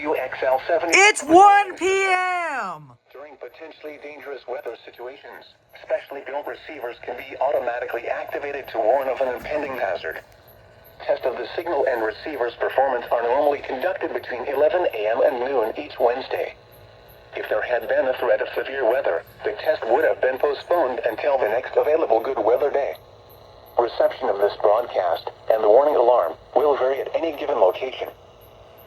WXL70. It's 1 p.m. During potentially dangerous weather situations, specially built receivers can be automatically activated to warn of an impending hazard. Tests of the signal and receiver's performance are normally conducted between 11 a.m. and noon each Wednesday. If there had been a threat of severe weather, the test would have been postponed until the next available good weather day. Reception of this broadcast and the warning alarm will vary at any given location.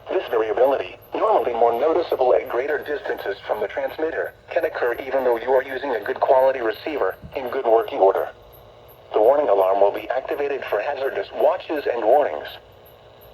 This variability, normally more noticeable at greater distances from the transmitter, can occur even though you are using a good quality receiver in good working order. The warning alarm will be activated for hazardous watches and warnings.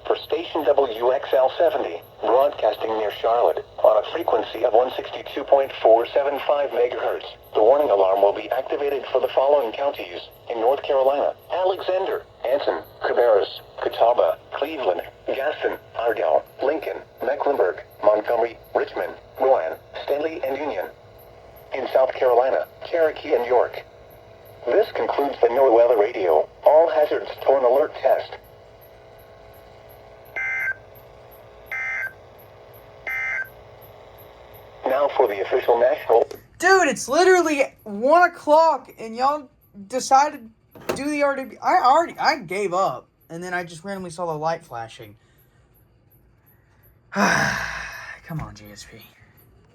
For station WXL70, broadcasting near Charlotte, on a frequency of 162.475 MHz, the warning alarm will be activated for the following counties in North Carolina: Alexander, Anson, Cabarrus, Catawba, Cleveland, Gaston, Ardell, Lincoln, Mecklenburg, Montgomery, Richmond, Rowan, Stanley, and Union. In South Carolina, Cherokee and York. This concludes the NOAA Weather Radio All Hazards Torn Alert Test. Now for the official national... Dude, it's literally 1 o'clock and y'all decided to do the RWT. I gave up. And then I just randomly saw the light flashing. Come on, GSP.